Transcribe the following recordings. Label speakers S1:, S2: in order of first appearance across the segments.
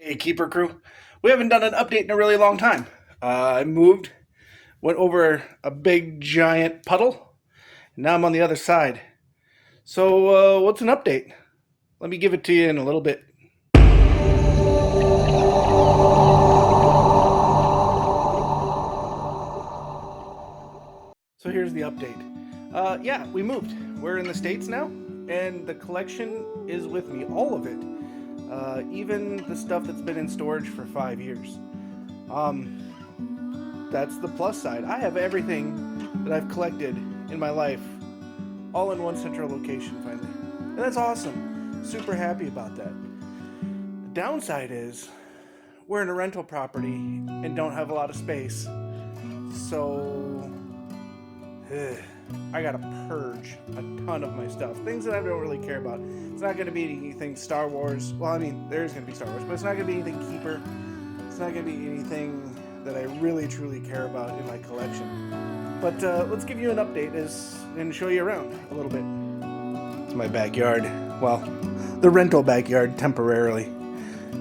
S1: Hey, Keeper Crew. We haven't done an update in a really long time. I moved, went over a big giant puddle, and now I'm on the other side. So, what's an update? Let me give it to you in a little bit. So, here's the update. Yeah, we moved. We're in the States now, and the collection is with me. All of it. Even the stuff that's been in storage for 5 years. Um, that's the plus side. I have everything that I've collected in my life all in one central location finally. And that's awesome. Super happy about that. The downside is we're in a rental property and don't have a lot of space. So I gotta purge a ton of my stuff. Things that I don't really care about. It's not gonna be anything Star Wars. Well, I mean, there's gonna be Star Wars, but it's not gonna be anything Keeper. It's not gonna be anything that I really truly care about in my collection. But let's give you an update and show you around a little bit. It's my backyard. Well, the rental backyard temporarily.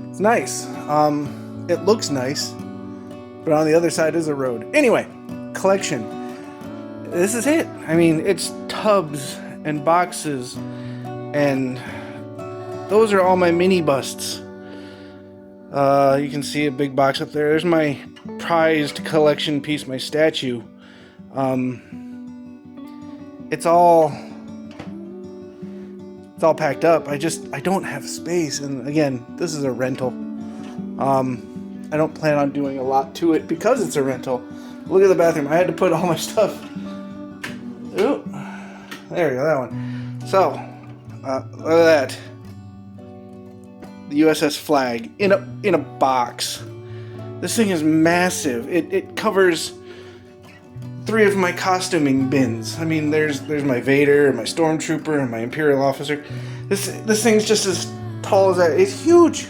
S1: It's nice. It looks nice, but on the other side is a road. Anyway, collection. This is it. I mean, it's tubs and boxes, and those are all my mini busts. You can see a big box up there. There's my prized collection piece, my statue. It's all packed up. I don't have space, and again, this is a rental. I don't plan on doing a lot to it because it's a rental. Look at the bathroom. I had to put all my stuff. Ooh, there we go, that one. So, look at that. The USS Flag in a box. This thing is massive. It covers 3 of my costuming bins. I mean, there's my Vader, and my Stormtrooper, and my Imperial Officer. This thing's just as tall as that. It's huge.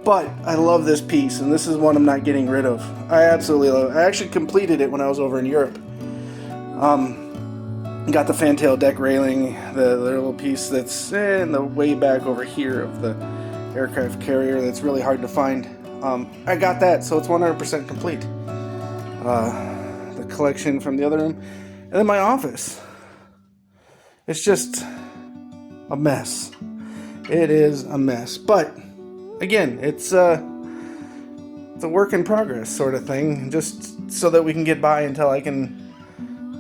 S1: But I love this piece, and this is one I'm not getting rid of. I absolutely love it. I actually completed it when I was over in Europe. Got the fantail deck railing, the little piece that's in the way back over here of the aircraft carrier that's really hard to find. I got that, so it's 100% complete. The collection from the other room, and then my office. It's just a mess. It is a mess, but again, it's a work in progress sort of thing, just so that we can get by until I can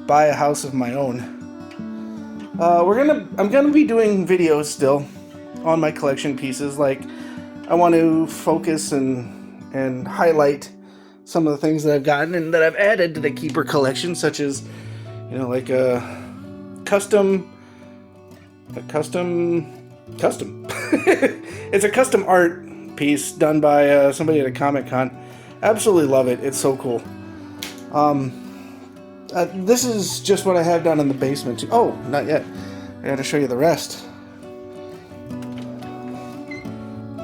S1: buy a house of my own. I'm gonna be doing videos still on my collection pieces. Like, I want to focus and highlight some of the things that I've gotten and that I've added to the Keeper collection, such as, like a custom. It's a custom art piece done by somebody at a Comic-Con. Absolutely love it. It's so cool. This is just what I have down in the basement too. Oh, not yet. I gotta show you the rest.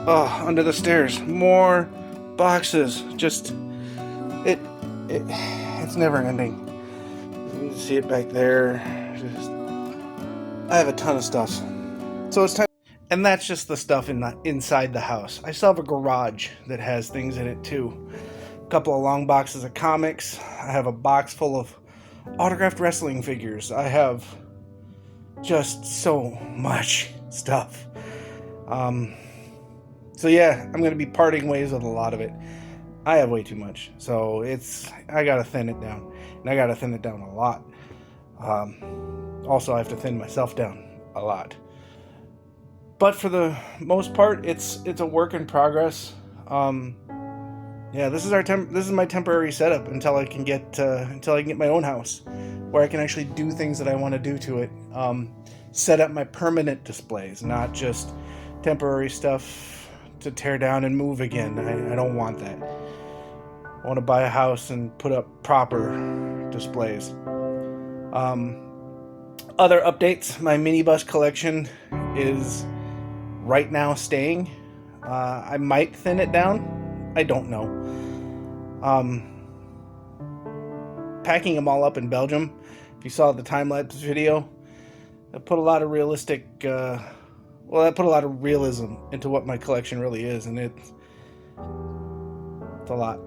S1: Oh, under the stairs. More boxes. Just it's never ending. You can see it back there. I have a ton of stuff. So it's time. And that's just the stuff inside the house. I still have a garage that has things in it too. A couple of long boxes of comics. I have a box full of autographed wrestling figures. I have just so much stuff. So yeah, I'm gonna be parting ways with a lot of it. I have way too much, so I gotta thin it down, and I gotta thin it down a lot. Also, I have to thin myself down a lot. But for the most part, it's a work in progress. Yeah, this is my temporary setup until I can get my own house, where I can actually do things that I want to do to it. Set up my permanent displays, not just temporary stuff to tear down and move again. I don't want that. I want to buy a house and put up proper displays. Other updates: my minibus collection is right now staying. I might thin it down. I don't know. Packing them all up in Belgium. If you saw the time-lapse video, I put a lot of realistic well, that put a lot of realism into what my collection really is, and it's a lot.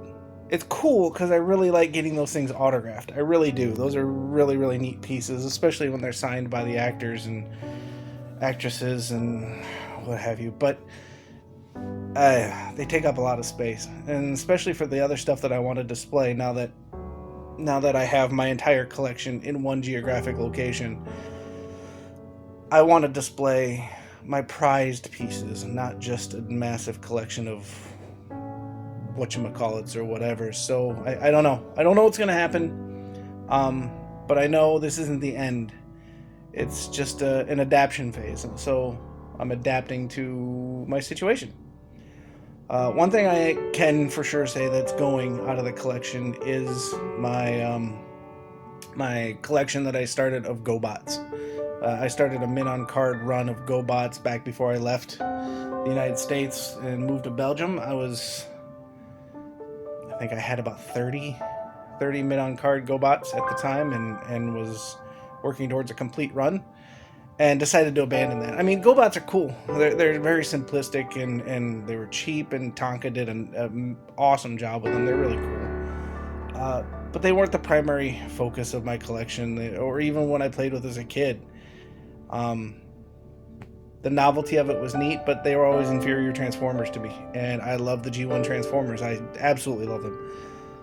S1: It's cool because I really like getting those things autographed. I really do. Those are really, really neat pieces, especially when they're signed by the actors and actresses and what have you. But they take up a lot of space, and especially for the other stuff that I want to display. Now that I have my entire collection in one geographic location, I want to display my prized pieces, not just a massive collection of whatchamacallits or whatever. So I don't know. I don't know what's going to happen. But I know this isn't the end. It's just an adaptation phase. And so I'm adapting to my situation. One thing I can for sure say that's going out of the collection is my collection that I started of GoBots. I started a mint on card run of GoBots back before I left the United States and moved to Belgium. I think I had about 30 mint on card GoBots at the time, and was working towards a complete run, and decided to abandon that. I mean, GoBots are cool. They're very simplistic, and they were cheap, and Tonka did an awesome job with them. They're really cool. But they weren't the primary focus of my collection, or even when I played with as a kid. The novelty of it was neat, but they were always inferior Transformers to me, and I love the G1 Transformers. I absolutely love them.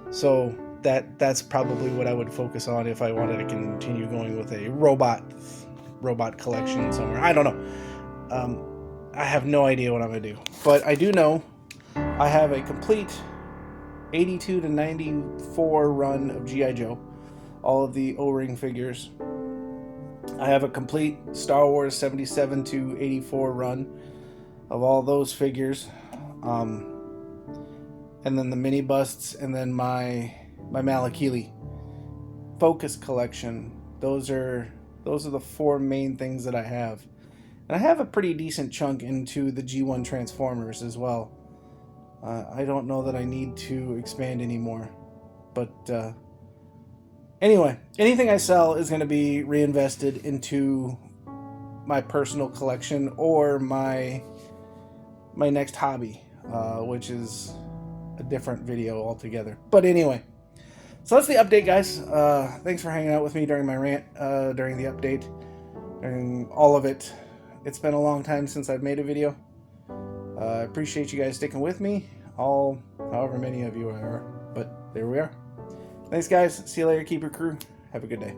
S1: So that's probably what I would focus on if I wanted to continue going with a robot collection somewhere. I don't know. I have no idea what I'm gonna do, but I do know I have a complete 82 to 94 run of G.I. Joe, all of the O-ring figures. I have a complete Star Wars 77 to 84 run of all those figures, and then the mini busts, and then my Malakili Focus collection. Those are the four main things that I have, and I have a pretty decent chunk into the G1 Transformers as well. I don't know that I need to expand anymore, but anyway, anything I sell is going to be reinvested into my personal collection or my next hobby, which is a different video altogether. But anyway, so that's the update, guys. Thanks for hanging out with me during my rant, during the update, during all of it. It's been a long time since I've made a video. I appreciate you guys sticking with me, however many of you are, but there we are. Thanks, guys. See you later. Keep your crew. Have a good day.